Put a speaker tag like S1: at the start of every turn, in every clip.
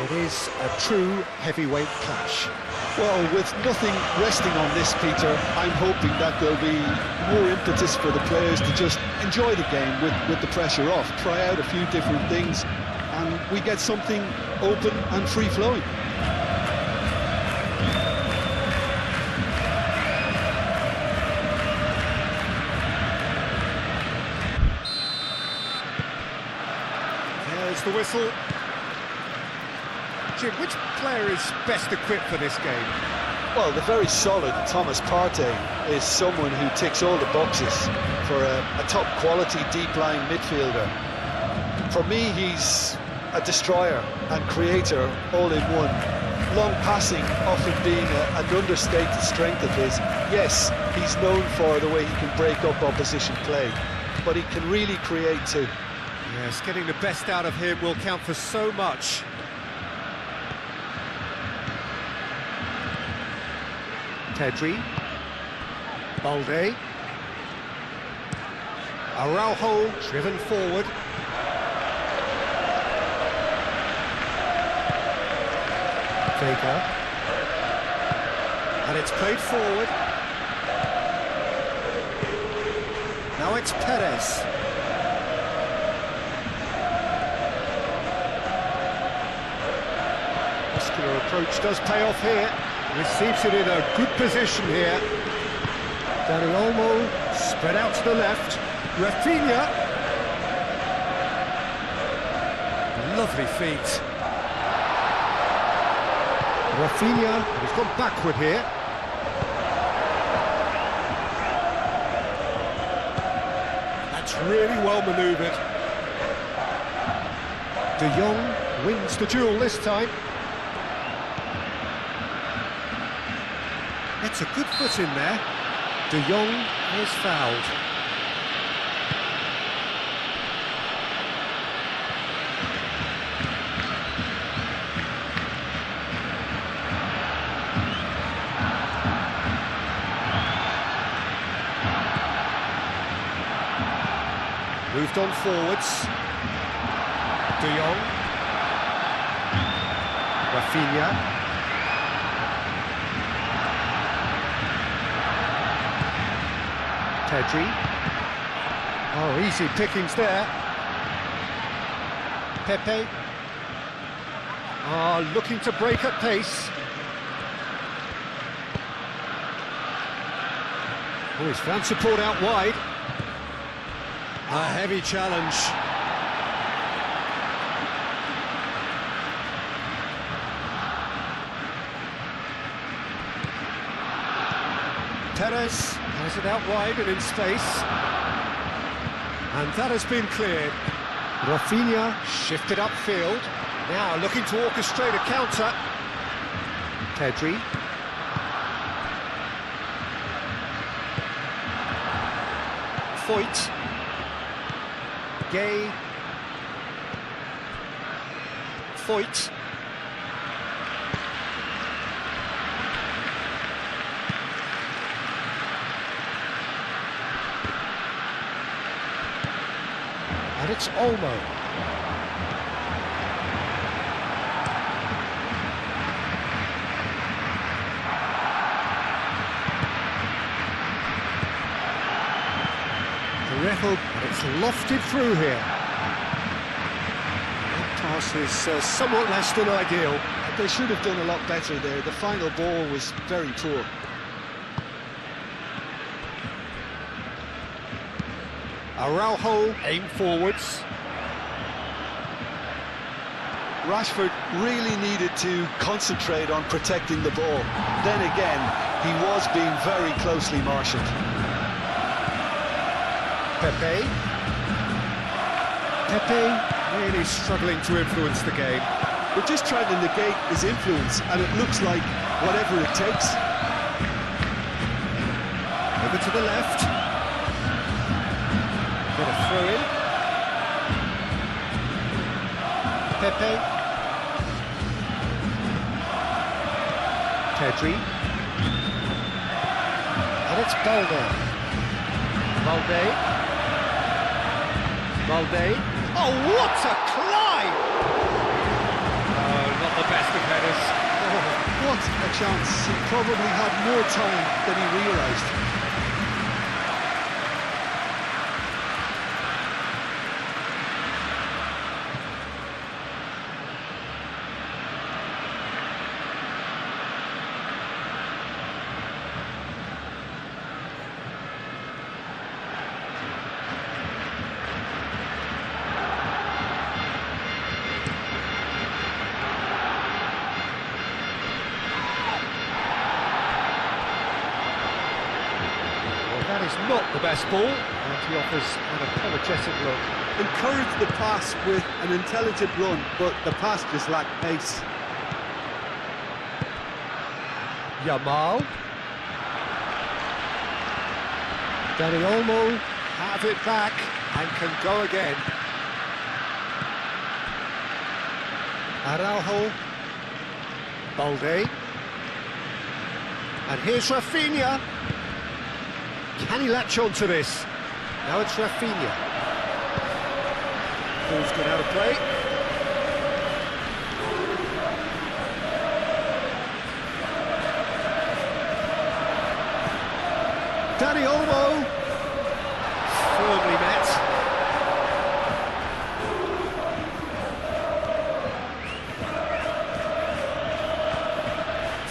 S1: It is a true heavyweight clash.
S2: Well, with nothing resting on this, Peter, I'm hoping that there'll be more impetus for the players to just enjoy the game with the pressure off, try out a few different things, and we get something open and free-flowing.
S1: There's the whistle. Jim, which player is best equipped for this game?
S2: Well, the very solid Thomas Partey is someone who ticks all the boxes for a top-quality, deep-lying midfielder. For me, he's a destroyer and creator all in one. Long passing often being an understated strength of his. Yes, he's known for the way he can break up opposition play, but he can really create too.
S1: Yes, getting the best out of him will count for so much. Pedri, Balde, Araujo driven forward. Vega, and it's played forward. Now it's Perez. Muscular approach does pay off here. Receives it in a good position here. Dani Olmo spread out to the left. Rafinha. Lovely feet. Rafinha, he's gone backward here. That's really well manoeuvred. De Jong wins the duel this time. It's a good foot in there. De Jong is fouled. Moved on forwards. De Jong. Rafinha. Pedri. Oh, easy pickings there. Pepe. Looking to break at pace. Oh, he's found support out wide. A heavy challenge. Perez has it out wide and in space. And that has been cleared. Rafinha shifted upfield. Now looking to orchestrate a counter. Pedri. Foyt. Gay. Foyt. And it's Olmo. And it's lofted through here. That pass is somewhat less than ideal.
S2: They should have done a lot better there. The final ball was very poor.
S1: Araujo aimed forwards.
S2: Rashford really needed to concentrate on protecting the ball. Then again, he was being very closely marshalled.
S1: Pepe. Pepe really struggling to influence the game.
S2: We're just trying to negate his influence, and it looks like whatever it takes.
S1: Over to the left. Got a throw in. Pepe. Pedri. And it's Balde. Balde. Oh, what a climb! Oh, not the
S2: chance. He probably had more time than he realised.
S1: That is not the best ball, and he offers an apologetic look.
S3: Encourage the pass with an intelligent run, but the pass just lacked pace.
S1: Yamal. Dani Olmo have it back and can go again. Araujo. Balde. And here's Rafinha. Can he latch on to this? Now it's Rafinha. Ball's gone out of play. Dani Olmo. Firmly met.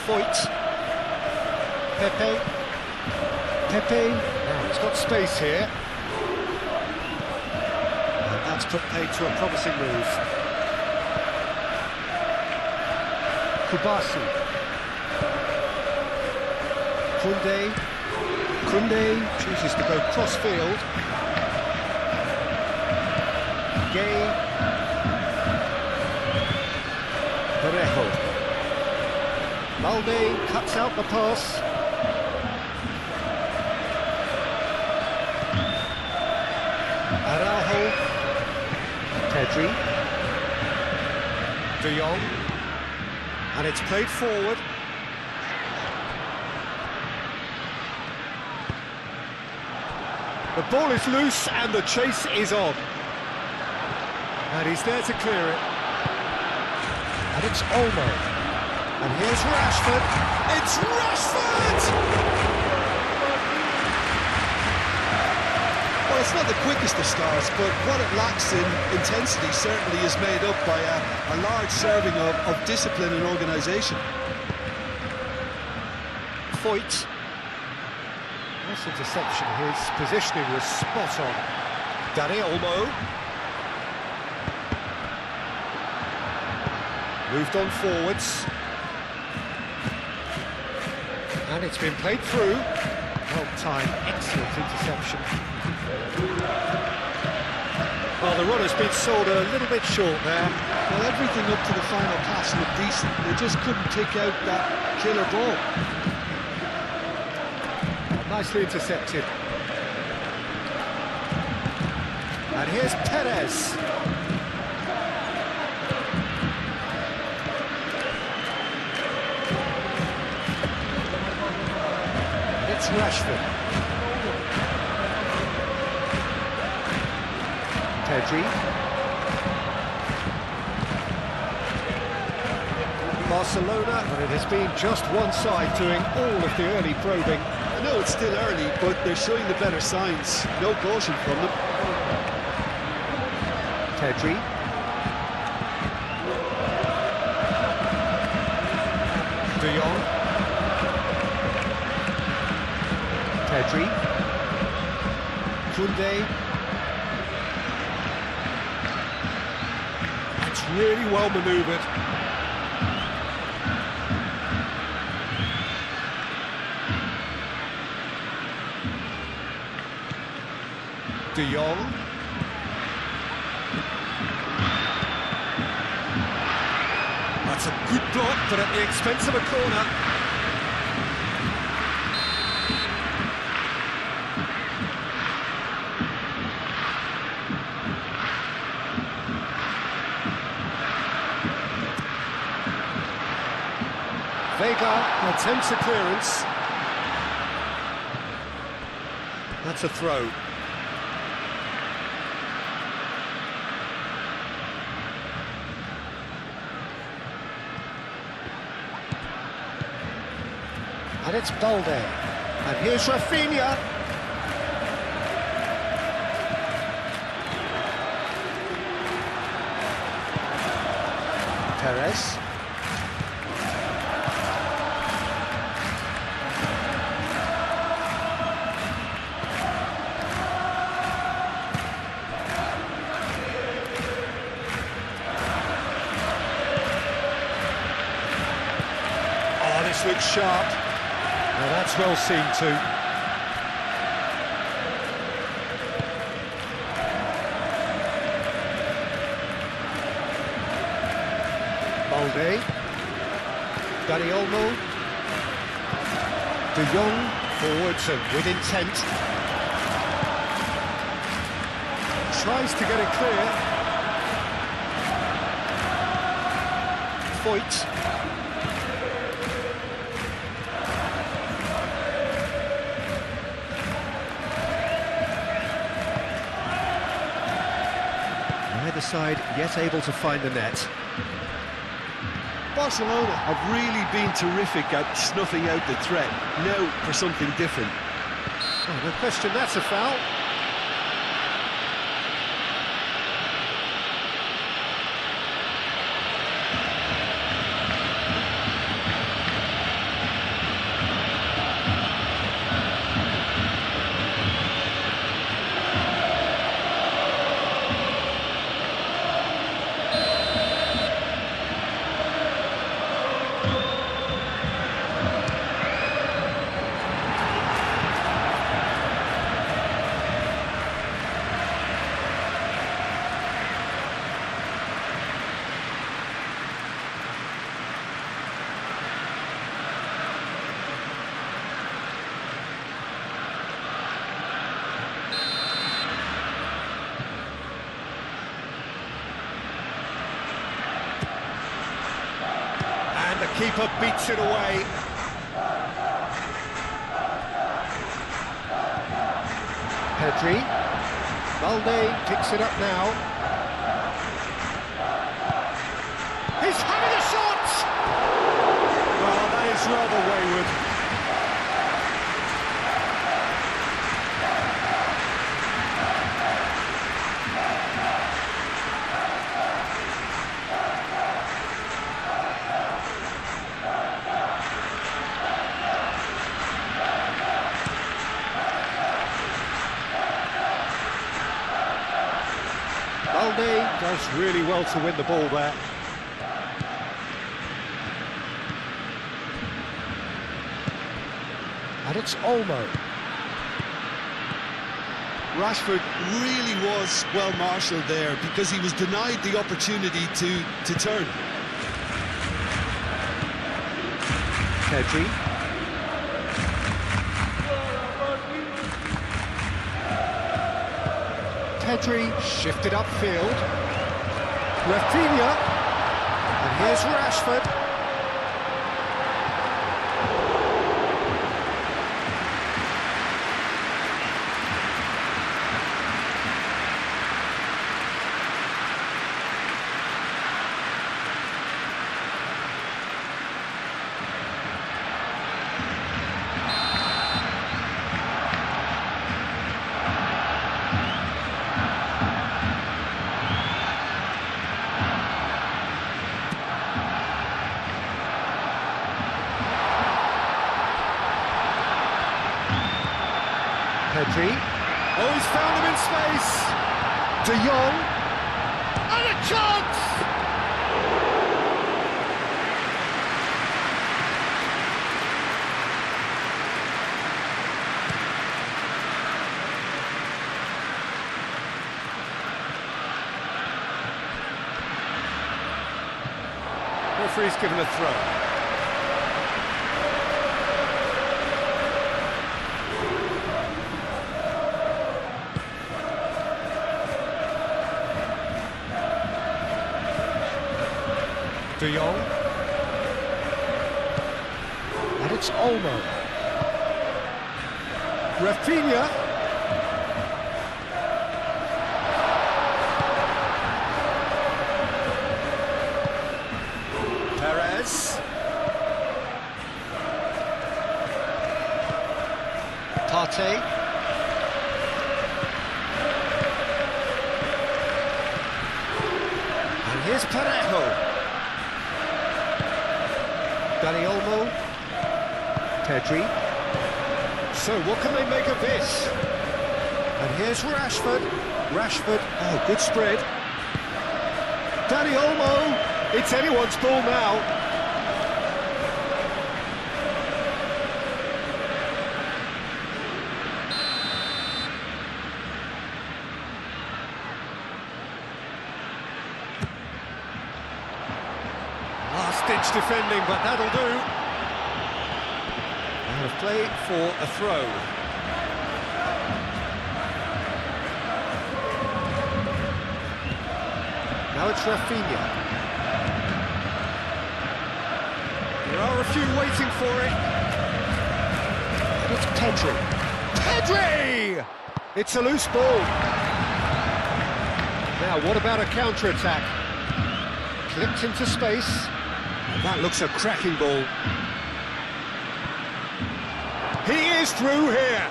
S1: Foyt. Pepe, now he's got space here. And that's put paid to a promising move. Kubasi. Kunde chooses to go cross-field. Gay. Parejo. Balde cuts out the pass. Araujo, Pedri, De Jong, and it's played forward. The ball is loose and the chase is on. And he's there to clear it. And it's Olmo. And here's Rashford. It's Rashford!
S2: Well, it's not the quickest of starts, but what it lacks in intensity certainly is made up by a large serving of discipline and organisation.
S1: Foyt. Nice interception. His positioning was spot on. Dani Olmo. Moved on forwards. And it's been played through. Well timed, excellent interception. Well, the runner's been sold a little bit short there.
S2: Well, everything up to the final pass looked decent. They just couldn't kick out that killer ball.
S1: Nicely intercepted. And here's Perez. It's Rashford. Pedri. Barcelona, but it has been just one side doing all of the early probing.
S2: I know it's still early, but they're showing the better signs. No caution from them.
S1: Pedri. De Jong. Pedri. Kunde. It's really well manoeuvred. De Jong. That's a good block, but at the expense of a corner. Vega attempts a clearance. That's a throw. And it's Balde. And here's Rafinha. Perez. Oh, this looks sharp. Now that's well seen too. Balde, Dani Olmo, De Jong forwards and with intent. Tries to get it clear. Foyt. Neither side yet able to find the net.
S3: Barcelona have really been terrific at snuffing out the threat. Now for something different.
S1: Oh, no question, that's a foul. The keeper beats it away. Pedri. Balde picks it up now. He's having a shot! Well, that is rather wayward. Balde does really well to win the ball there. And it's Olmo.
S3: Rashford really was well marshalled there because he was denied the opportunity to turn.
S1: Pedri. Pedri shifted upfield. Rafinha. And here's Rashford. Pedri. Oh, he's found him in space. De Jong. And a chance! Referee's given a throw. De Jong. And it's Olmo. Rafinha. Perez. Partey. And here's Parejo. Dani Olmo. Pedri. So what can they make of this? And here's Rashford. Rashford. Oh, good spread. Dani Olmo. It's anyone's ball now. Last-ditch defending, but that'll do. Out of play for a throw. Now it's Rafinha. There are a few waiting for it. And it's Pedri. Pedri! It's a loose ball. Now, what about a counter-attack? Clipped into space. That looks a cracking ball. He is through here.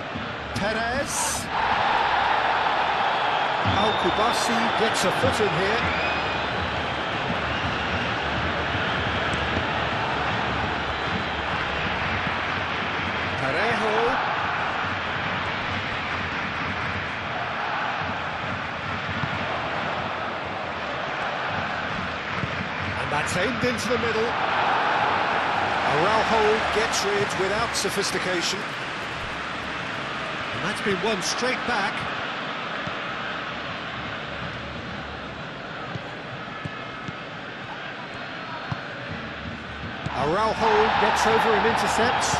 S1: Perez. Al-Kubasi gets a foot in here. Parejo. And that's aimed into the middle. Araujo gets rid without sophistication. And that's been won straight back. Araujo gets over and intercepts.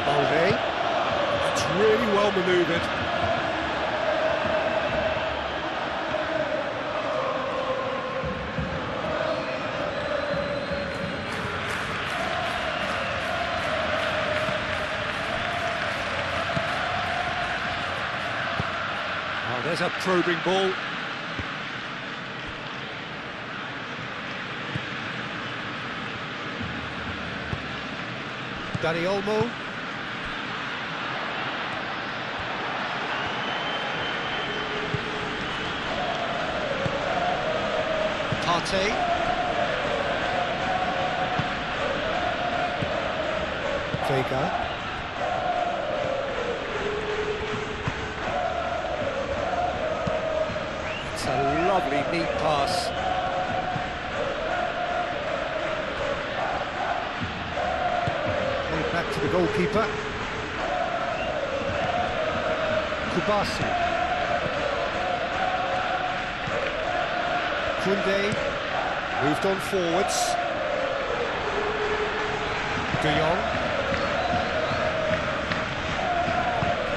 S1: Balde. That's really well manoeuvred. Oh, there's a probing ball. Dani Olmo. Partey. Vega. It's a lovely, neat pass. Played back to the goalkeeper. Kubasi. Koundé moved on forwards. De Jong.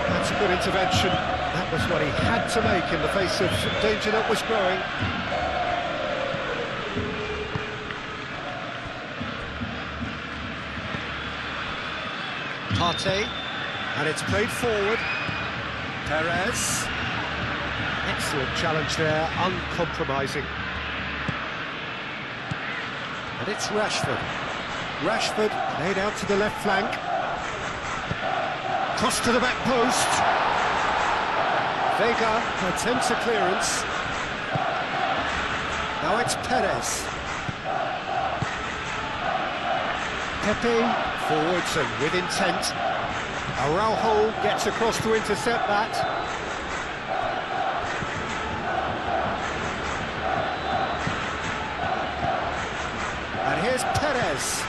S1: That's a good intervention. That was what he had to make in the face of danger that was growing. Partey, and it's played forward. Perez. Excellent challenge there, uncompromising. And it's Rashford. Rashford played out to the left flank. Cross to the back post. Vega attempts a clearance. Now it's Perez. Pepe forwards and with intent. Araujo gets across to intercept that. And here's Perez.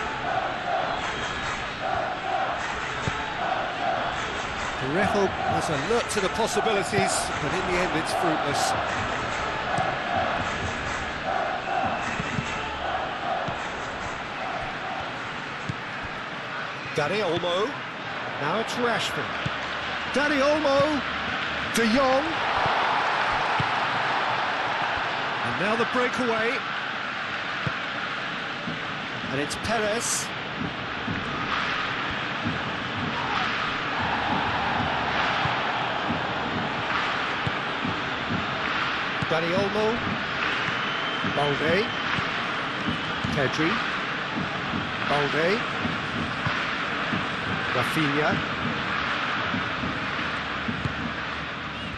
S1: Parejo was alert to the possibilities, but in the end it's fruitless. Dani Olmo. Now it's Rashford. Dani Olmo. De Jong. And now the breakaway. And it's Perez. Dani Olmo. Balde. Pedri. Balde. Rafinha.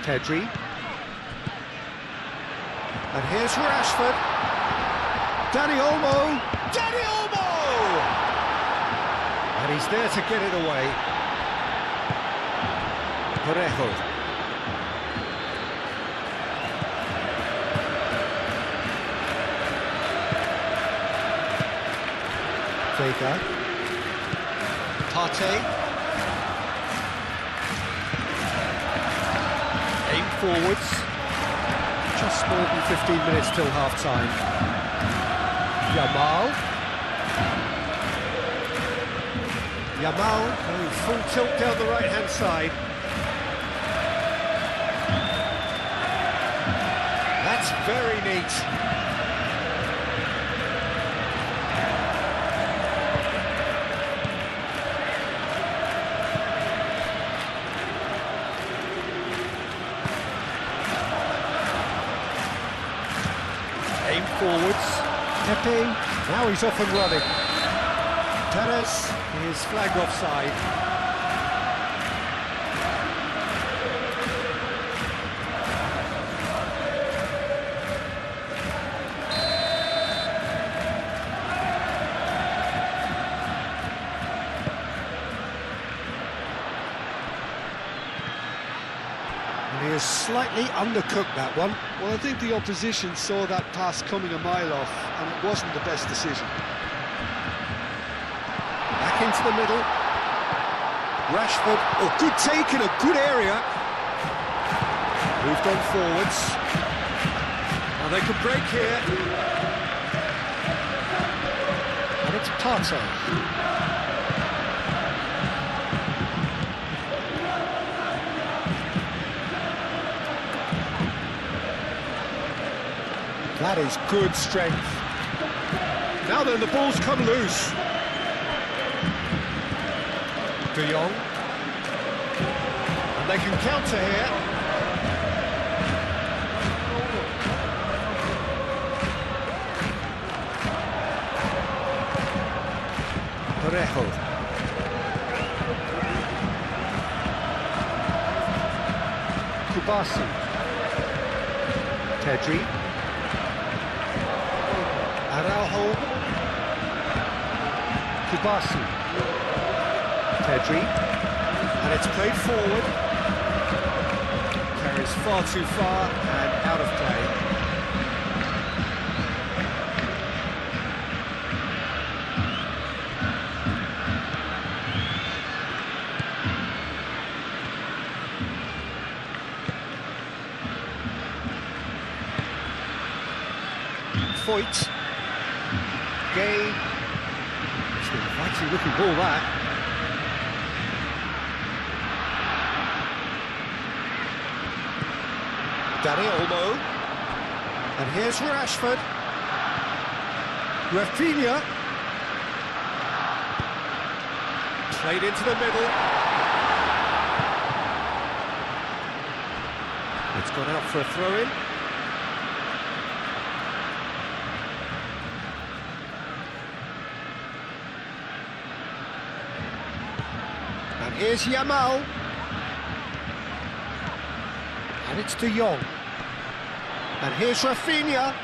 S1: Pedri. And here's Rashford. Dani Olmo. Dani Olmo! And he's there to get it away. Parejo. Vega. Partey. Aim forwards. Just more than 15 minutes till half-time. Yamal. Yamal going full tilt down the right-hand side. That's very neat. Aim forwards. Pepe, now he's off and running. Perez is flagged offside. And he has slightly undercooked that one.
S2: Well, I think the opposition saw that pass coming a mile off, and it wasn't the best decision.
S1: Back into the middle. Rashford, oh, good take in a good area. Moved on forwards. Now they can break here. And it's Partey. That is good strength. Now then, the ball's come loose. De Jong. And they can counter here. Parejo. Kubasi. Pedri. Araujo. Kubasi. Pedri. And it's played forward. Carries far too far and out of play. Foyt. Gay. It's an inviting looking ball, that. Dani Olmo. And here's Rashford. Rafinha. Played into the middle. It's gone out for a throw-in. And here's Yamal. And it's De Jong. And here's Rafinha.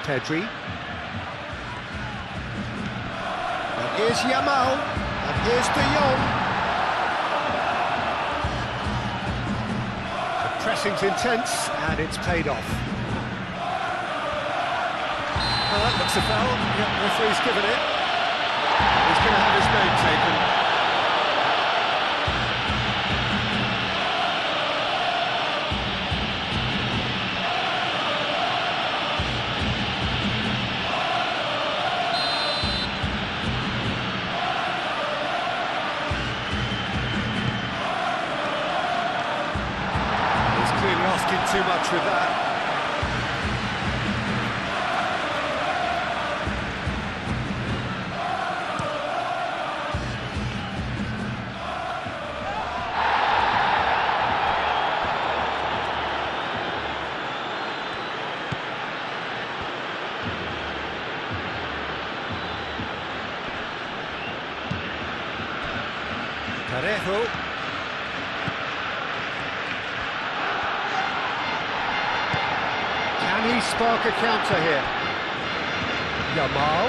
S1: Pedri. And here's Yamal. And here's De Jong. The pressing's intense, and it's paid off. Well, that looks a foul. Yep, the referee's given it. He's going to have his name taken. Asking too much with that. Parejo. Can he spark a counter here? Yamal.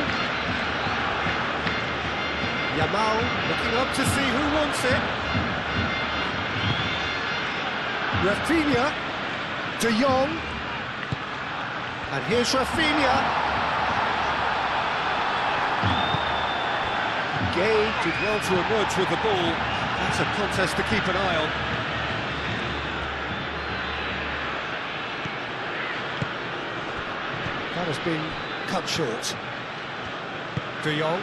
S1: Yamal looking up to see who wants it. Rafinha. De Jong. And here's Rafinha. Gay did well to emerge with the ball. That's a contest to keep an eye on. That has been cut short. De Jong.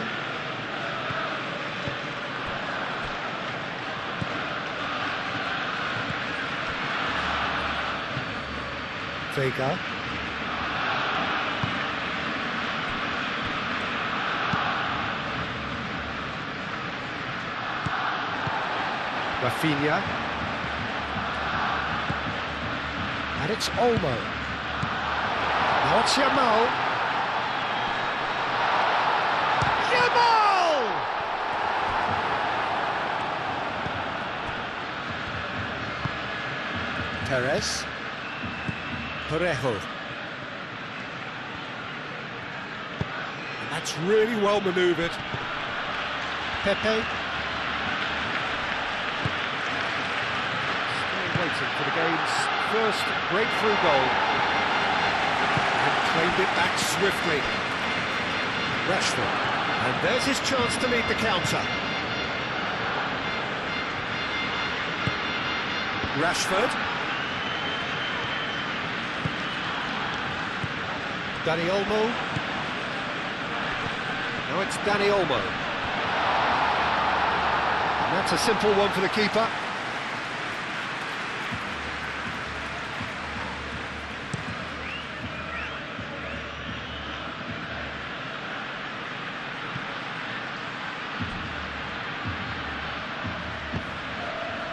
S1: Vega. Rafinha. And it's Olmo. Now it's Yamal. Yamal! Perez. Parejo. And that's really well manoeuvred. Pepe. Waiting for the game's first breakthrough goal. And claimed it back swiftly. Rashford. And there's his chance to lead the counter. Rashford. Dani Olmo. Now it's Dani Olmo. And that's a simple one for the keeper.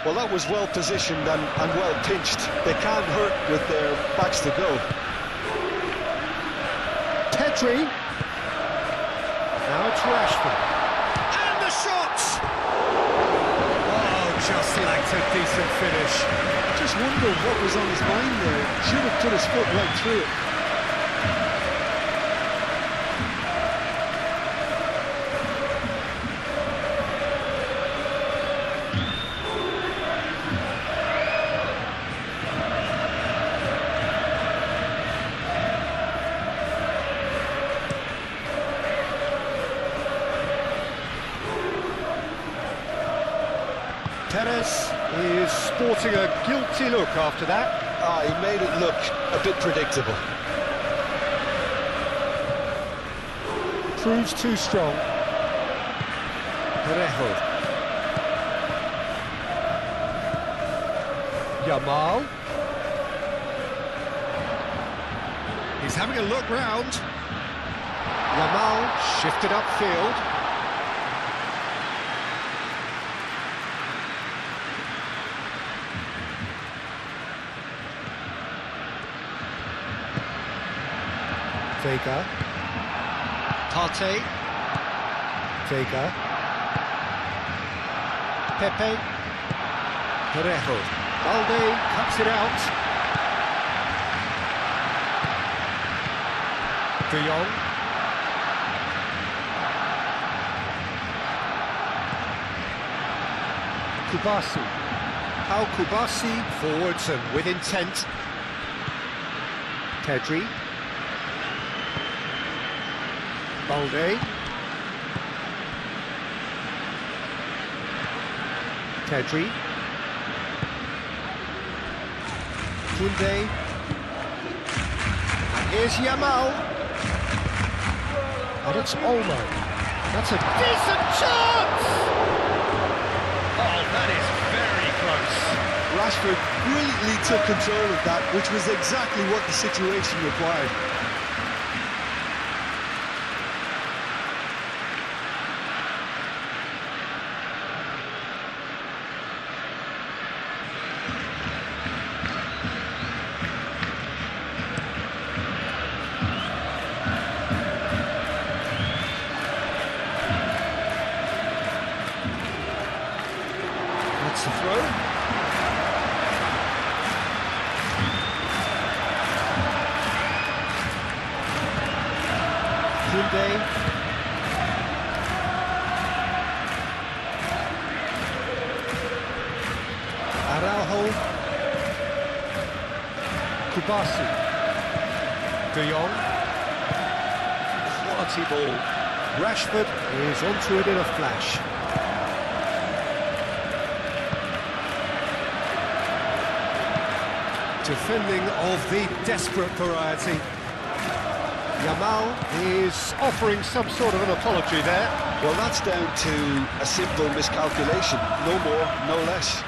S2: Well, that was well positioned and well pinched. They can't hurt with their backs to go.
S1: Pedri. Now it's Rashford. And the shot! Oh, just lacked a decent finish.
S3: I just wonder what was on his mind there. Should have put his foot right through it.
S1: Perez is sporting a guilty look after that.
S2: He made it look a bit predictable.
S1: Proves too strong. Parejo. Yamal. He's having a look round. Yamal shifted upfield. Vega. Partey. Vega. Pepe. Parejo. Balde cuts it out. De Jong. Kubasi. Pau Kubasi forwards and with intent. Pedri. Balde. Pedri. Koundé. And here's Yamal. And it's Olmo. That's a decent chance! Oh, that is very close.
S3: Rashford brilliantly took control of that, which was exactly what the situation required.
S1: That's the throw. Koundé. Araujo. Kubasi. De Jong. Quality ball. Rashford is onto it in a flash. Defending of the desperate variety. Yamal is offering some sort of an apology there.
S2: Well, that's down to a simple miscalculation. No more, no less.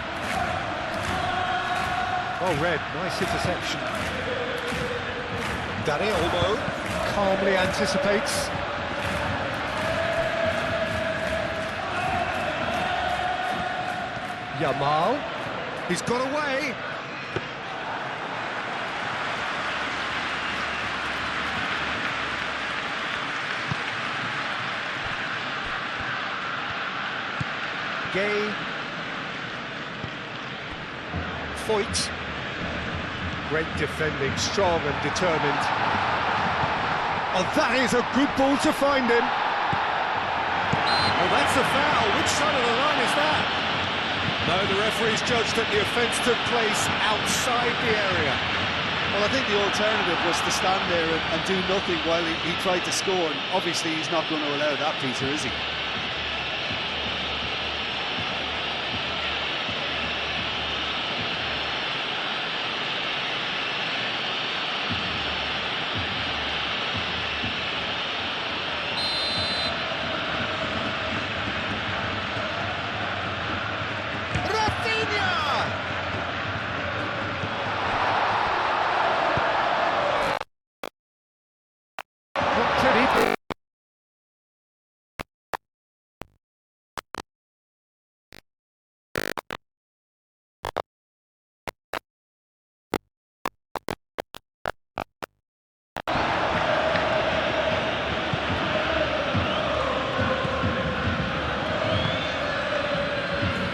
S1: Well read, nice interception. Dani Olmo calmly anticipates. Yamal, he's got away. Gay. Foyt. Great defending, strong and determined. Oh, that is a good ball to find him. Well, that's a foul. Which side of the line is that? No, the referee's judged that the offence took place outside the area.
S2: Well, I think the alternative was to stand there and do nothing while he tried to score. And obviously, he's not going to allow that, Peter, is he?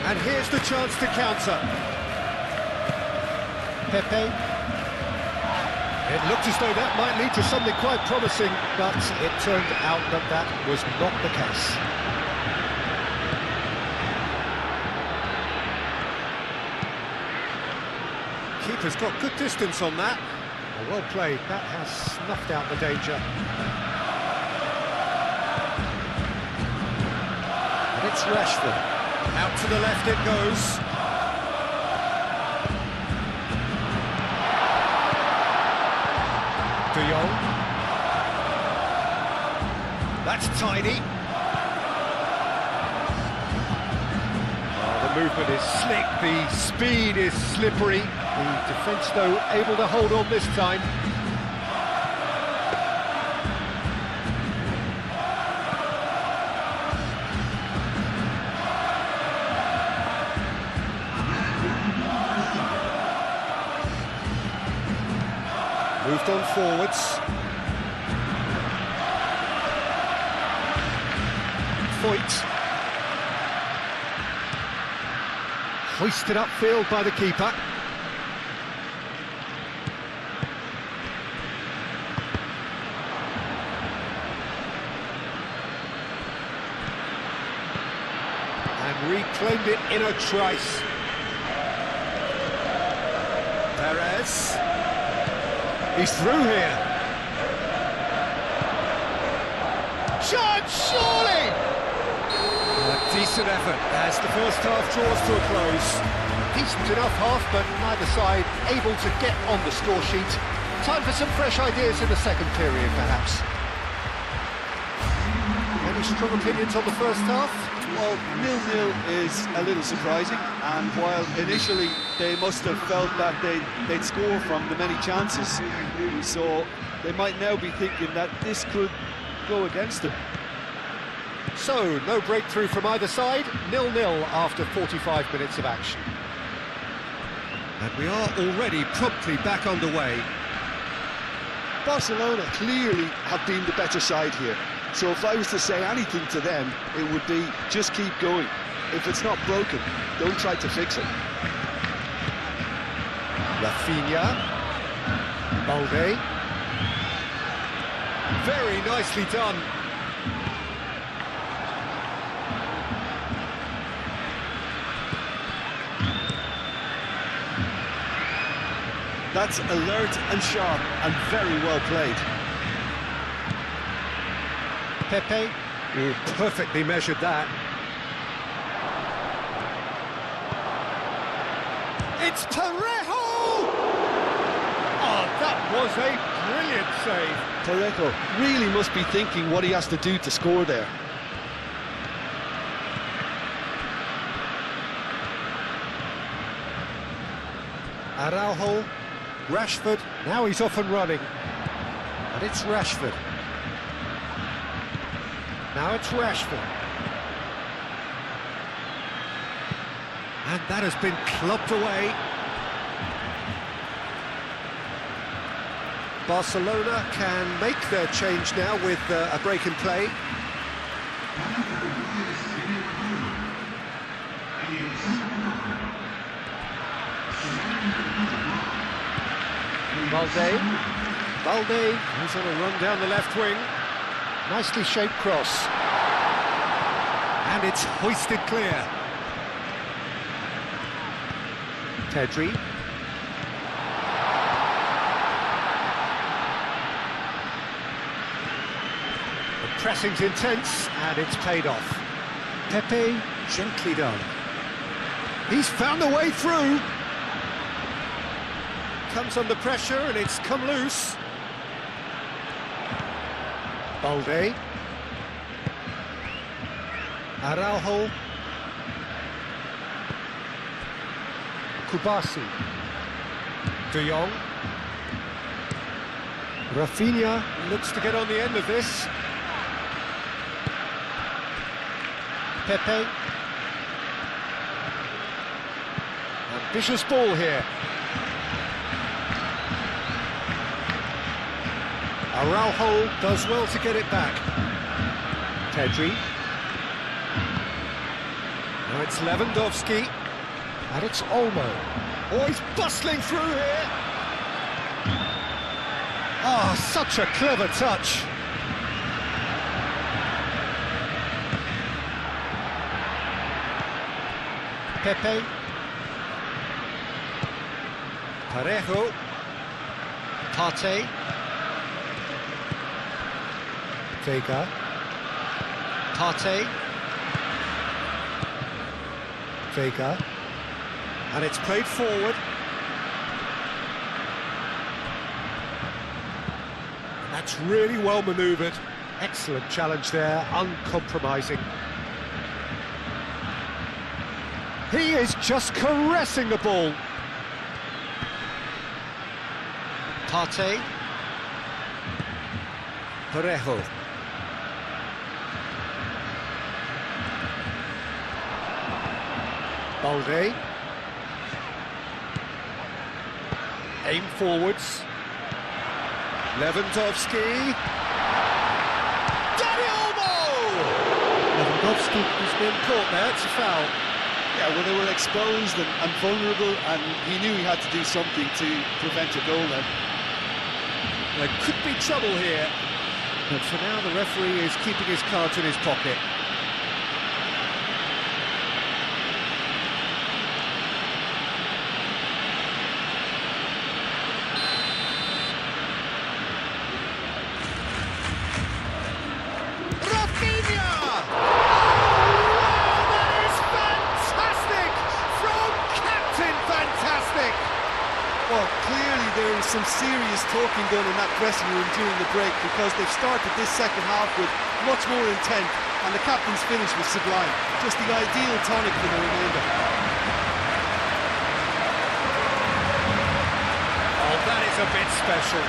S1: And here's the chance to counter. Pepe. It looked as though that might lead to something quite promising, but it turned out that that was not the case. Keeper's got good distance on that. Well played, that has snuffed out the danger. And it's Rashford. Out to the left it goes. De Jong. That's tidy. Oh, the movement is slick, the speed is slippery. The defence, though, able to hold on this time. Moved on forwards. Foyt. Hoisted upfield by the keeper. And reclaimed it in a trice. Perez. He's through here. Chance, surely! A decent effort as the first half draws to a close. Decent enough half, but neither side able to get on the score sheet. Time for some fresh ideas in the second period, perhaps. Any strong opinions on the first half?
S2: Well, 0-0 is a little surprising, and while initially they must have felt that they'd score from the many chances, so they might now be thinking that this could go against them.
S1: So, no breakthrough from either side, 0-0 after 45 minutes of action. And we are already promptly back underway.
S2: Barcelona clearly have been the better side here. So if I was to say anything to them, it would be just keep going. If it's not broken, don't try to fix it.
S1: Rafinha. Balde. Very nicely done.
S3: That's alert and sharp and very well played.
S1: Pepe. Perfectly measured that. It's Parejo! Oh, that was a brilliant save.
S2: Parejo really must be thinking what he has to do to score there.
S1: Araujo, Rashford, now he's off and running. And it's Rashford. Now it's Rashford. And that has been clubbed away. Barcelona can make their change now with a break in play. Balde, he's on a run down the left wing. Nicely shaped cross. And it's hoisted clear. Pedri. The pressing's intense, and it's paid off. Pepe, gently done. He's found a way through. Comes under pressure, and it's come loose. Balde. Araujo. Kubasi. De Jong. Rafinha looks to get on the end of this. Pepe. Ambitious ball here. Araujo does well to get it back. Pedri. Now it's Lewandowski. And it's Olmo. Oh, he's bustling through here. Ah, oh, such a clever touch. Pepe. Parejo. Partey. Vega. Partey. Vega. And it's played forward. That's really well manoeuvred. Excellent challenge there, uncompromising. He is just caressing the ball. Partey. Parejo. Balde. Aim forwards. Lewandowski. Dani Olmo! Lewandowski has been caught there, it's a foul.
S2: Yeah, well, they were exposed and vulnerable, and he knew he had to do something to prevent a goal then.
S1: There could be trouble here, but for now the referee is keeping his cards in his pocket.
S3: Well, clearly there is some serious talking done in that dressing room during the break, because they've started this second half with much more intent, and the captain's finish was sublime. Just the ideal tonic for the remainder.
S1: Oh, that is a bit special.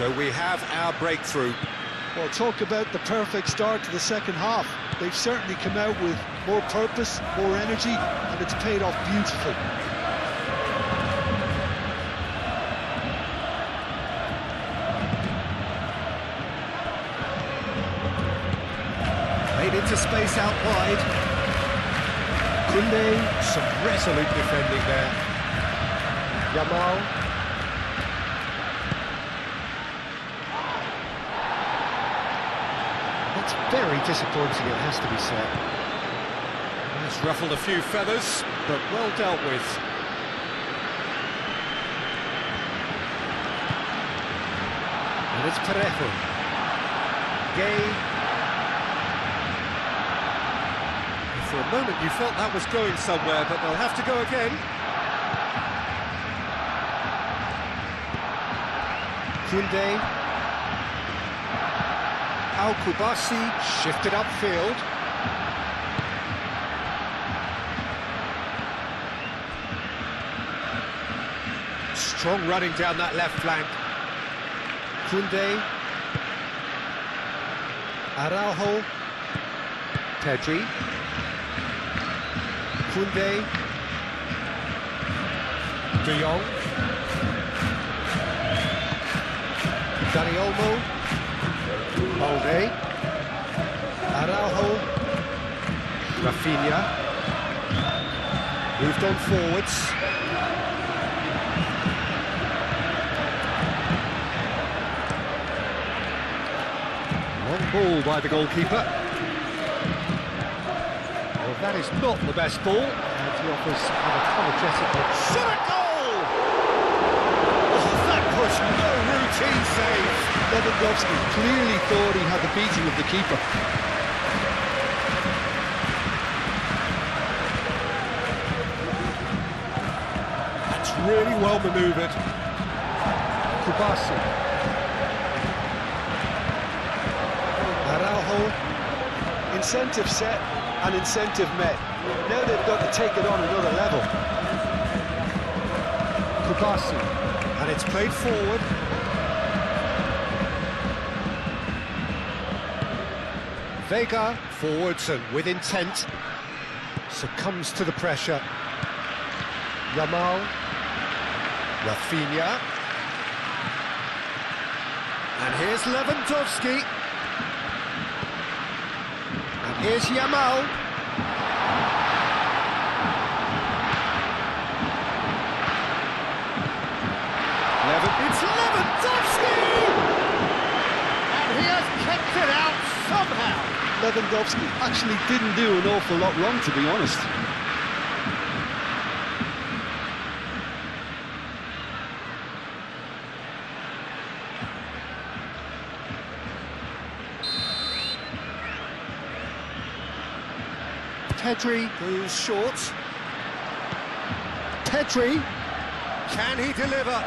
S1: So we have our breakthrough.
S2: Well, talk about the perfect start to the second half. They've certainly come out with more purpose, more energy, and it's paid off beautifully.
S1: Made into space out wide. Koundé, some resolute defending there. Yamal. That's very disappointing, it has to be said. It's ruffled a few feathers, but well dealt with. And it's Parejo. Gay. For a moment you felt that was going somewhere, but they'll have to go again. Koundé. Al-Kubasi shifted upfield. Strong running down that left flank. Koundé. Araujo. Pedri. Koundé. De Jong. Dani Olmo. Molde. Araujo. Rafinha. Moved on forwards. Long ball by the goalkeeper. Well, that is not the best ball, and he offers an apologetic one. Shot a goal! Oh, that was no routine save.
S2: Lewandowski clearly thought he had the beating of the keeper.
S1: That's really well manoeuvred. Kubasi. Araujo.
S2: Incentive set and incentive met. Now they've got to take it on another level.
S1: Kubasi. And it's played forward. Vega, forwards and with intent, succumbs to the pressure. Yamal. Rafinha. And here's Lewandowski. And here's Yamal. It's Lewandowski! And he has kept it out somehow.
S2: Lewandowski actually didn't do an awful lot wrong, to be honest.
S1: Pedri goes short. Pedri, can he deliver?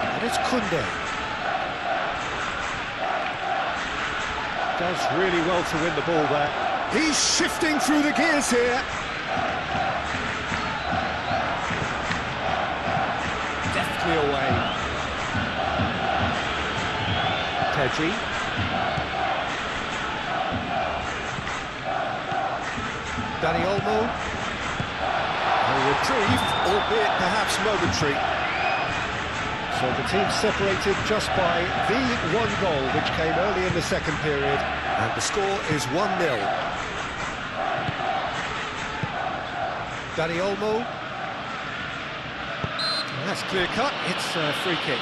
S1: And it's Koundé. Does really well to win the ball there. He's shifting through the gears here. Deftly away. Pedri. Dani Olmo. A reprieve, albeit perhaps momentary. So the team separated just by the one goal, which came early in the second period, and the score is 1-0. Dani Olmo. That's clear cut, it's a free kick.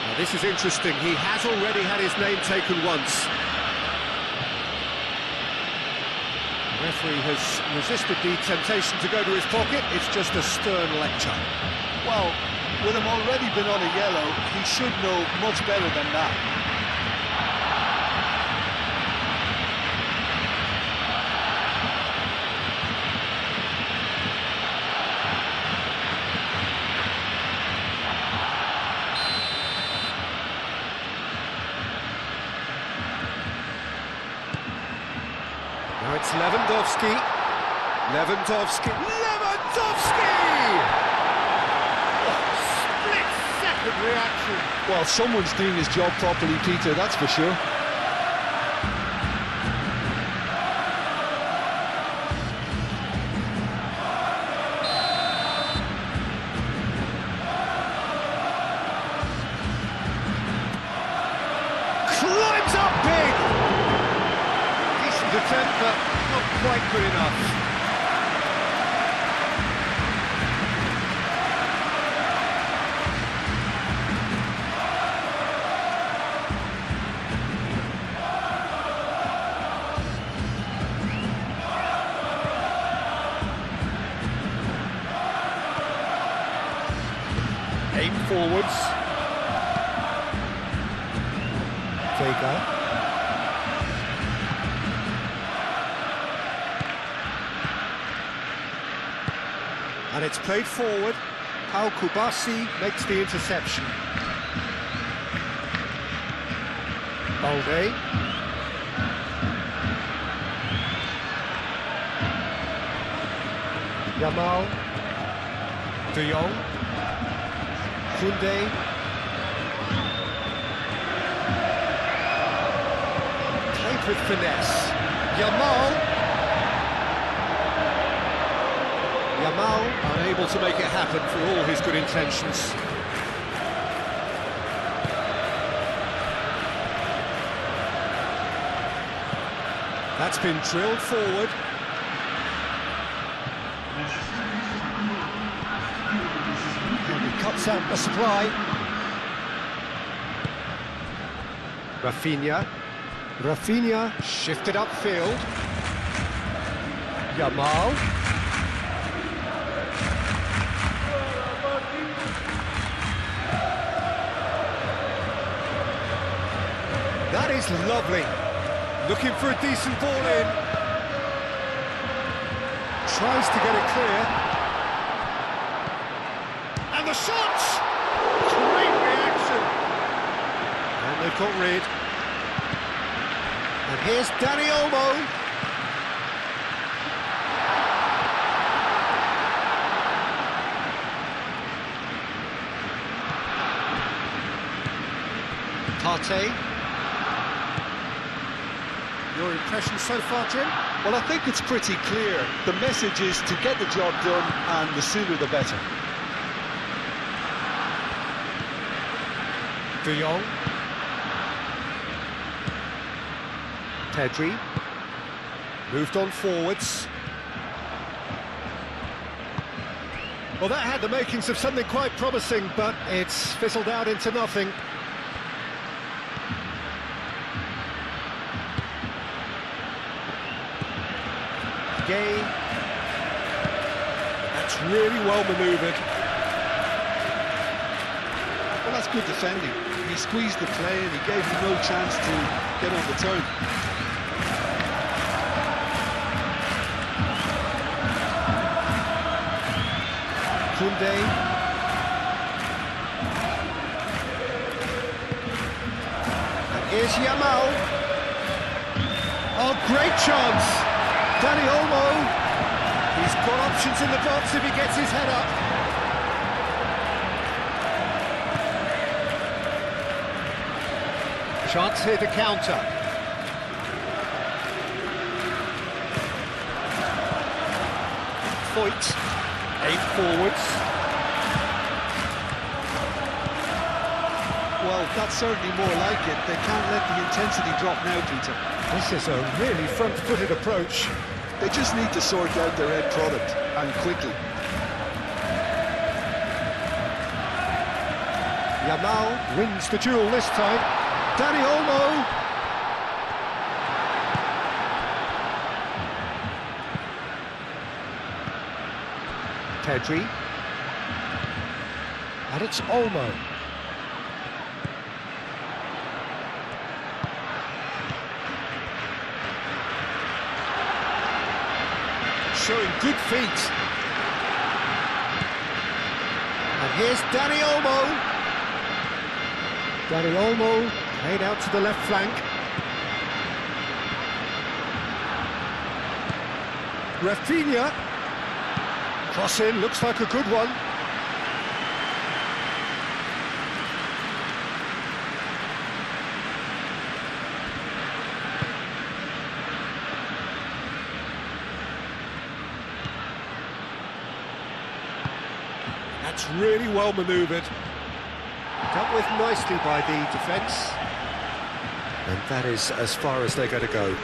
S1: Now, this is interesting, he has already had his name taken once. The referee has resisted the temptation to go to his pocket. It's just a stern lecture.
S2: Well, with him already been on a yellow, he should know much better than that.
S1: Now it's Lewandowski. Lewandowski. Lewandowski! Oh, split second reaction.
S2: Well, someone's doing his job properly, Peter, that's for sure.
S1: Climbs up big! Decent attempt, but not quite good enough. Aim forwards. Vega. And it's played forward. Pau Kubasi makes the interception. Balde. Yamal. De Jong. Koundé. Played with finesse. Yamal unable to make it happen for all his good intentions. That's been drilled forward. And he cuts out the supply. Rafinha shifted upfield. Yamal. That is lovely. Looking for a decent ball in. Tries to get it clear. And the shot! Great reaction. And they've got rid. And here's Dani Olmo. Partey. Your impression so far, Jim?
S2: Well, I think it's pretty clear. The message is to get the job done, and the sooner the better.
S1: De Jong. Pedri. Moved on forwards. Well, that had the makings of something quite promising, but it's fizzled out into nothing. Gay. That's really well manoeuvred.
S2: Well, that's good defending. He squeezed the play and he gave him no chance to get on the turn.
S1: Koundé. And here's Yamal. Oh, great chance! Dani Olmo, he's got options in the box if he gets his head up. Chance here to counter. Foyt, 8 forwards.
S2: Well, that's certainly more like it. They can't let the intensity drop now, Peter.
S1: This is a really front-footed approach.
S2: They just need to sort out their end product, and quickly.
S1: Yamal wins the duel this time. Dani Olmo. Pedri. And it's Olmo. Showing good feet. And here's Dani Olmo. Dani Olmo played out to the left flank. Rafinha. Cross in, looks like a good one. That's really well manoeuvred. Dealt with nicely by the defence. And that is as far as they're going to go.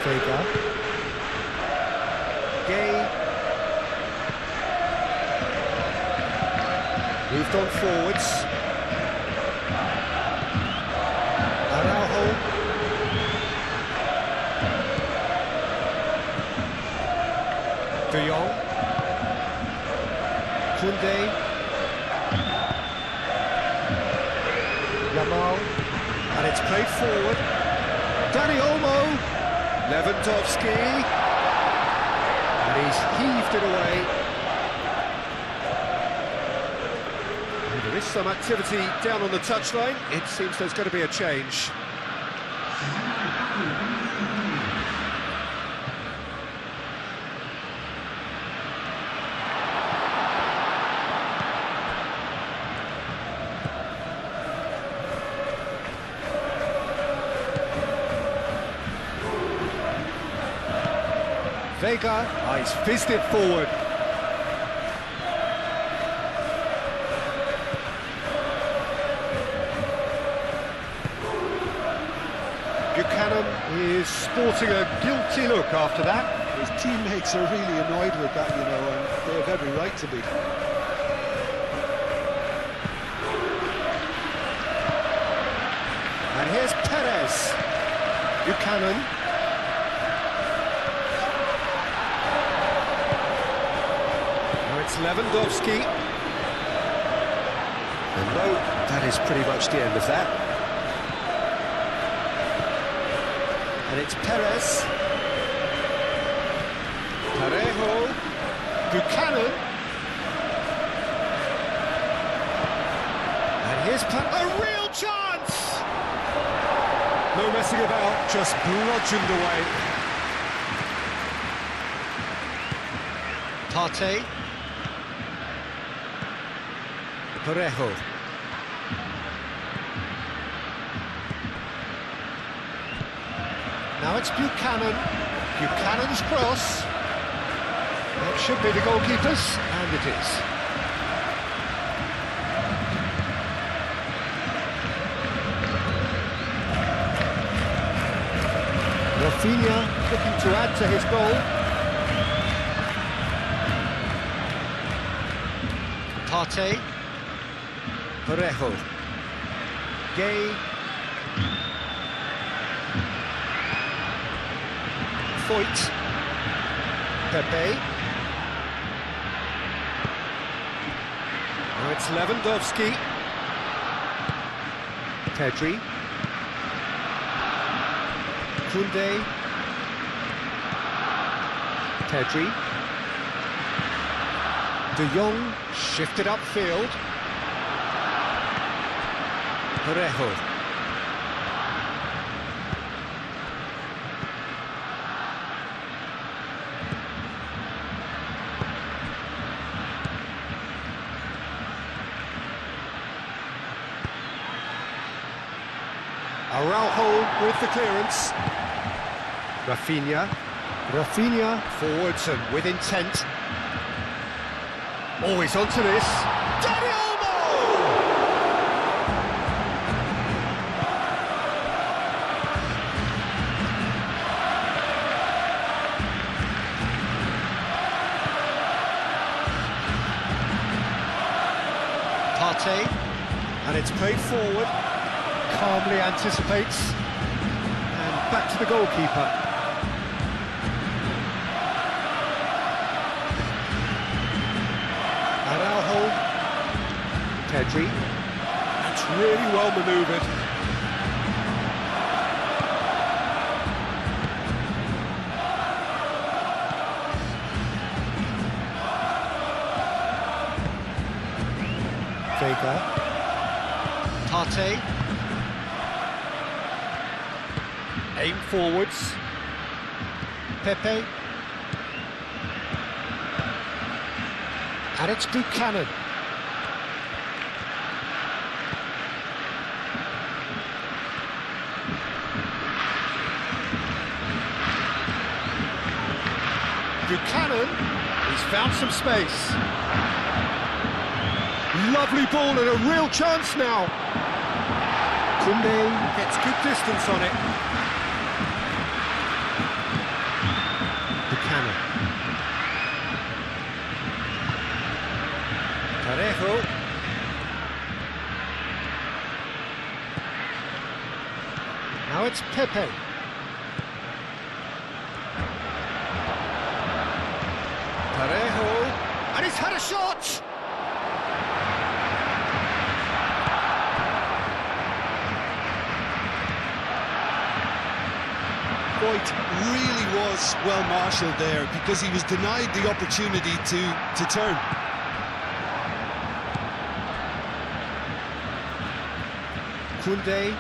S1: Vega. Gay. Moved on forwards. Araujo. De Jong. Koundé. Yamal. And it's played forward. Dani Olmo. Lewandowski. And he's heaved it away. And there is some activity down on the touchline. It seems there's going to be a change. Vega, he's fizzed it forward. Buchanan is sporting a guilty look after that.
S2: His teammates are really annoyed with that, you know, and they have every right to be.
S1: And here's Perez. Buchanan. It's Lewandowski. And no, that is pretty much the end of that. And it's Perez. Parejo. Buchanan. And here's a real chance! No messing about, just bludgeoned away. Partey. Parejo. Now it's Buchanan. Buchanan's cross. That should be the goalkeeper's, and it is. Rafinha looking to add to his goal. Partey. Parejo. Gay. Foyt. Pepe. Now it's Lewandowski. Pedri. Koundé. Pedri. De Jong shifted upfield. Parejo. Araujo with the clearance. Rafinha. Rafinha forwards and with intent. Always onto this. Dani Olmo! Partey, and it's played forward. Calmly anticipates. And back to the goalkeeper. Araujo. Pedri. That's really well manoeuvred. Vega. Partey. Aim forwards. Pepe. And it's Buchanan. Buchanan, he's found some space. Lovely ball and a real chance now. Koundé gets good distance on it. Buchanan. Parejo. Now it's Pepe. Parejo, and he's had a shot!
S3: Voigt really was well marshalled there because he was denied the opportunity to turn.
S1: Koundé.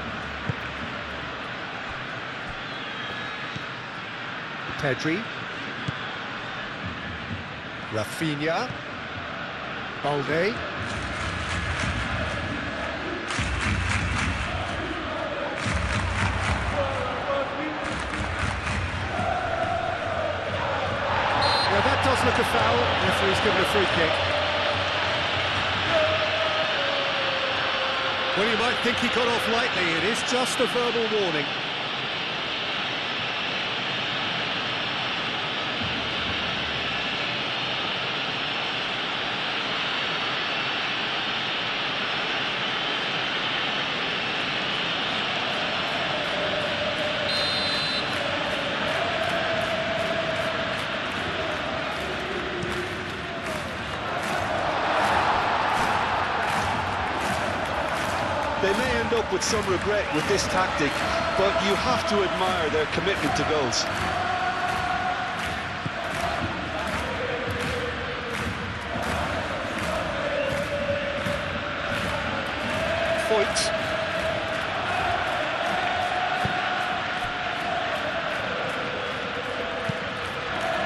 S1: Pedri. Rafinha. Balde. Yeah, that does look a foul. Referee's given a free kick. Well, you might think he got off lightly. It is just a verbal warning.
S2: They may end up with some regret with this tactic, but you have to admire their commitment to goals.
S1: Voigt.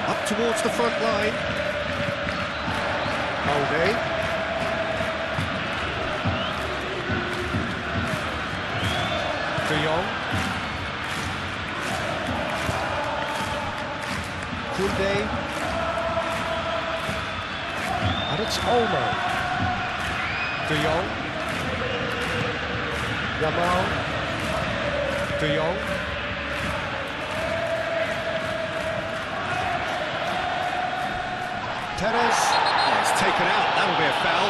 S1: Up towards the front line. Balde. De Jong. Koundé. And it's Olmo. De Jong. Yamal. De Jong. Teres. Oh, it's taken out. That'll be a foul.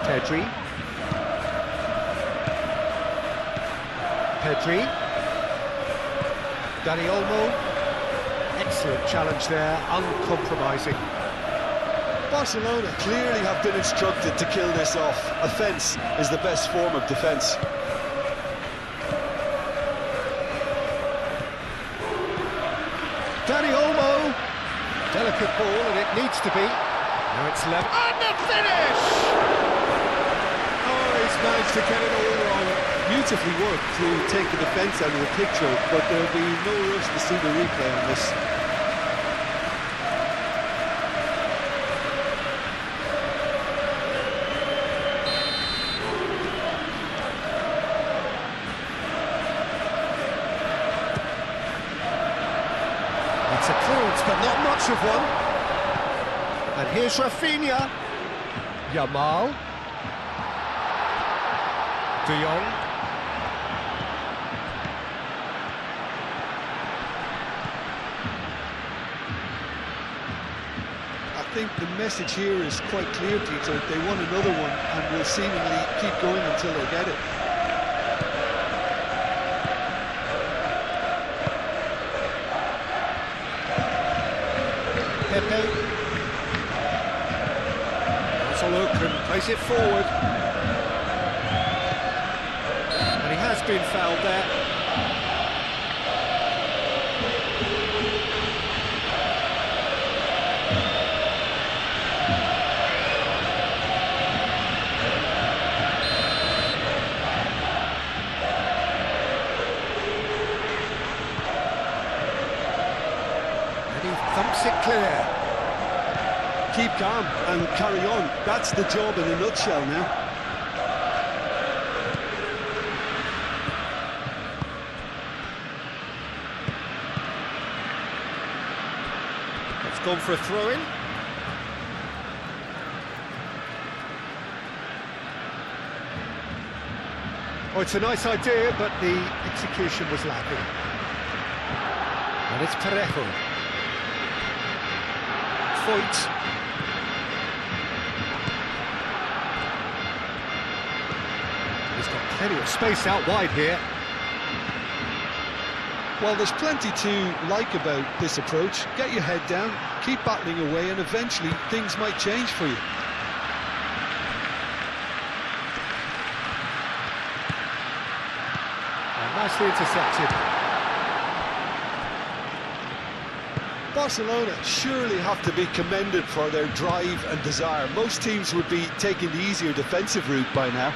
S1: Pedri. Pedri. Dani Olmo. Excellent challenge there, uncompromising.
S2: Barcelona clearly have been instructed to kill this off. Offence is the best form of defence.
S1: Dani Olmo. Delicate ball, and it needs to be. Now it's left. And the finish! Oh, he's managed to get it all wrong.
S3: Beautifully worked to take the defence out of the picture, but there'll be no rush to see the replay on this.
S1: It's a clearance, but not much of one. And here's Rafinha. Yamal. De Jong.
S3: I think the message here is quite clear, Peter. They want another one and will seemingly keep going until they get it.
S1: Pepe. That's a look and plays it forward. And he has been fouled there. keeps it clear.
S3: Keep calm and carry on. That's the job in a nutshell now.
S1: It's gone for a throw-in. Oh, it's a nice idea, but the execution was lacking. And it's Parejo. Foyt. He's got plenty of space out wide here.
S3: Well, there's plenty to like about this approach. Get your head down, keep battling away, and eventually things might change for you.
S1: Nicely intercepted.
S2: Barcelona surely have to be commended for their drive and desire. Most teams would be taking the easier defensive route by now.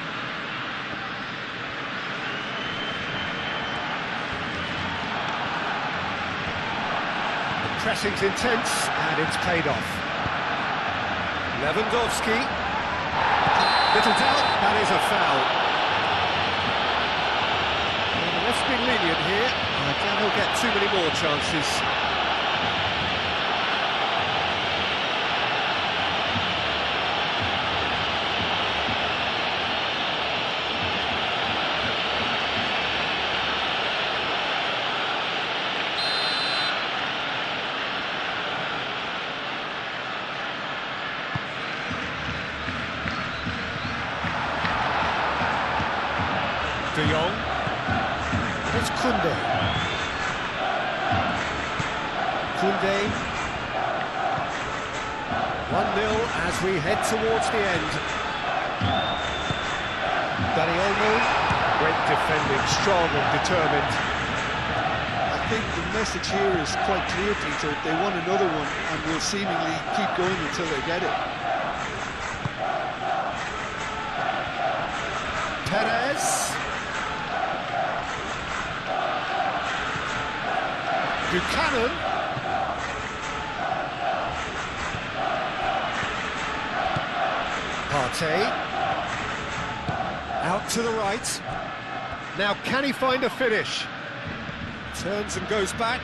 S1: The pressing's intense, and it's paid off. Lewandowski. Little doubt, that is a foul. Ref's been lenient here. I doubt he'll get too many more chances. De Jong. It's Koundé. Koundé. 1-0 as we head towards the end. Dani Olmo. Great defending, strong and determined.
S3: I think the message here is quite clear, Peter. They want another one and will seemingly keep going until they get it.
S1: Perez. Buchanan. Partey. Out to the right. Now, can he find a finish? Turns and goes back.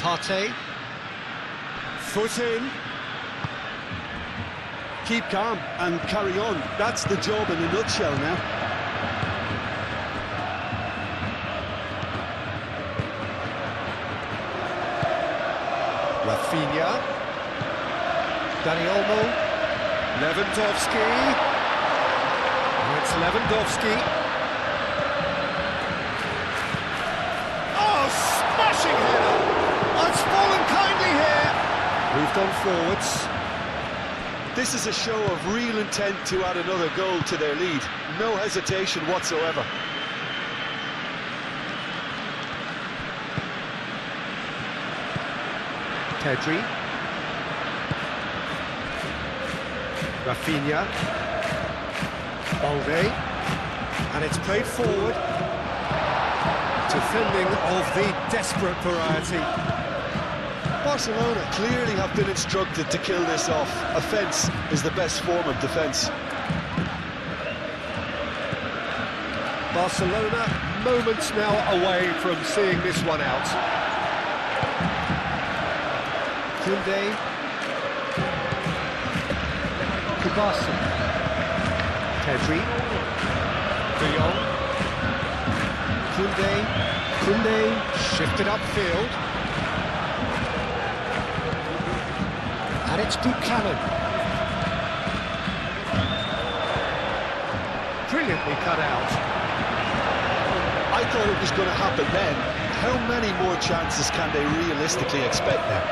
S1: Partey. Foot in.
S3: Keep calm and carry on. That's the job in a nutshell now.
S1: Rafinha. Dani Olmo. Lewandowski. It's Lewandowski. Oh, smashing header! Oh, it's fallen kindly here. Moved on forwards.
S2: This is a show of real intent to add another goal to their lead. No hesitation whatsoever.
S1: Pedri. Rafinha. Balde. And it's played forward. Defending of the desperate variety.
S2: Barcelona clearly have been instructed to kill this off. Offence is the best form of defence.
S1: Barcelona moments now away from seeing this one out. Koundé. Kubasa. Pedri. De Jong. Koundé. Koundé shifted upfield. And it's Buchanan. Brilliantly cut out.
S2: I thought it was going to happen then. How many more chances can they realistically expect now?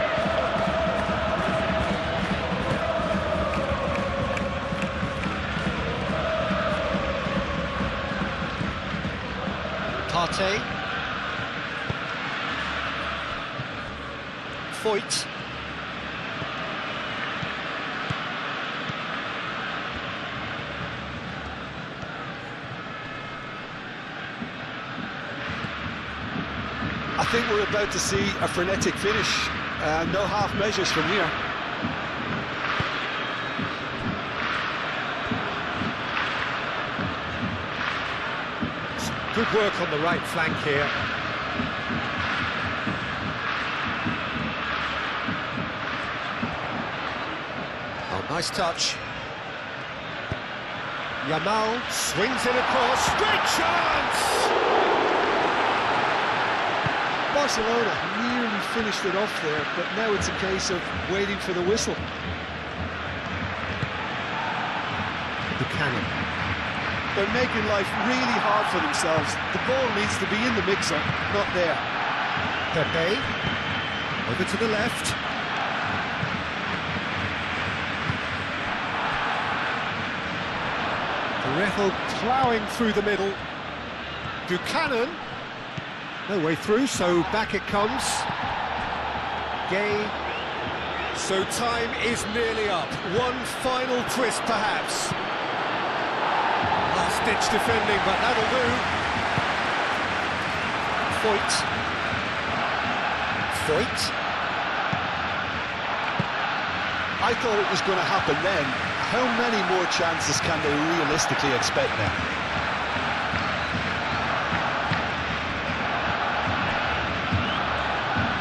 S1: Partey. Foyt.
S2: think we're about to see a frenetic finish. No half measures from here.
S1: Good work on the right flank here. Oh, nice touch. Yamal swings it across. Great chance!
S3: Barcelona nearly finished it off there, but now it's a case of waiting for the whistle.
S1: Buchanan.
S3: They're making life really hard for themselves. The ball needs to be in the mix-up, not there.
S1: Pepe. Over to the left. Parejo ploughing through the middle. Buchanan. No way through, so back it comes. Gay. So time is nearly up. One final twist, perhaps. Last-ditch defending, but that'll do. Foyt.
S2: I thought it was going to happen then. How many more chances can they realistically expect now?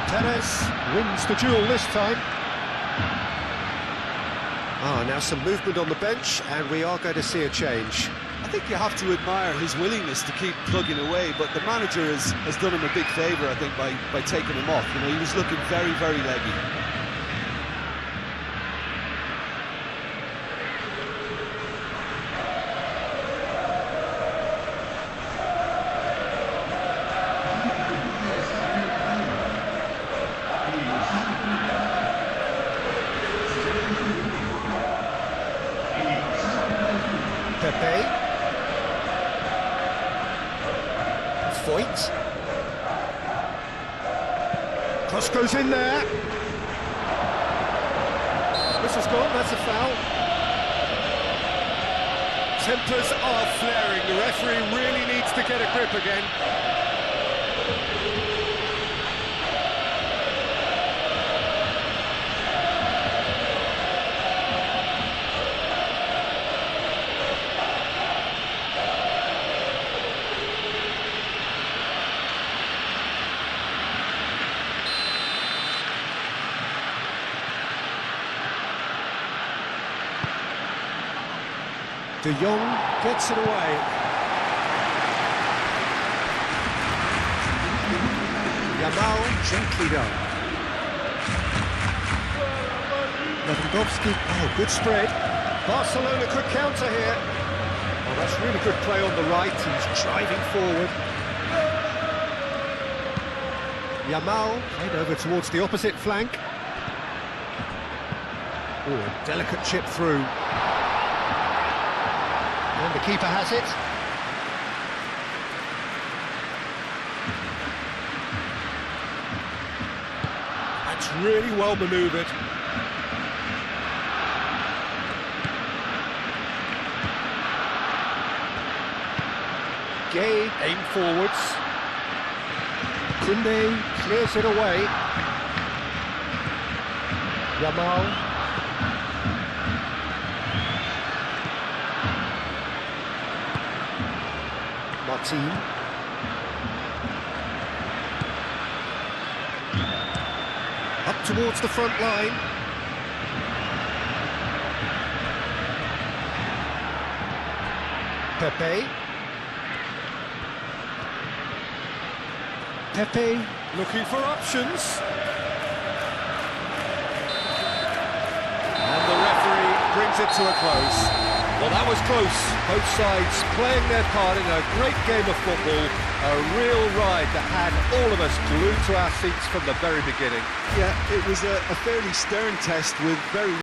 S1: Perez wins the duel this time. Now some movement on the bench, and we are going to see a change.
S3: I think you have to admire his willingness to keep plugging away, but the manager has done him a big favour, I think, by taking him off. You know, he was looking very, very leggy.
S1: Pepe. Foyt. Cross goes in there. Whistle's gone, that's a foul. Tempers are flaring. The referee really needs to get a grip again. De Jong gets it away. Yamal gently done. Lewandowski, oh, good spread. Barcelona could counter here. Oh, that's really good play on the right. He's driving forward. Yamal head over towards the opposite flank. Oh, a delicate chip through. And the keeper has it. That's really well manoeuvred. Gay aim forwards. Kunde clears it away. Yamal. Martin. Up towards the front line. Pepe. Pepe looking for options. And the referee brings it to a close. Well, that was close. Both sides playing their part in a great game of football. A real ride that had all of us glued to our seats from the very beginning.
S3: Yeah, it was a fairly stern test with very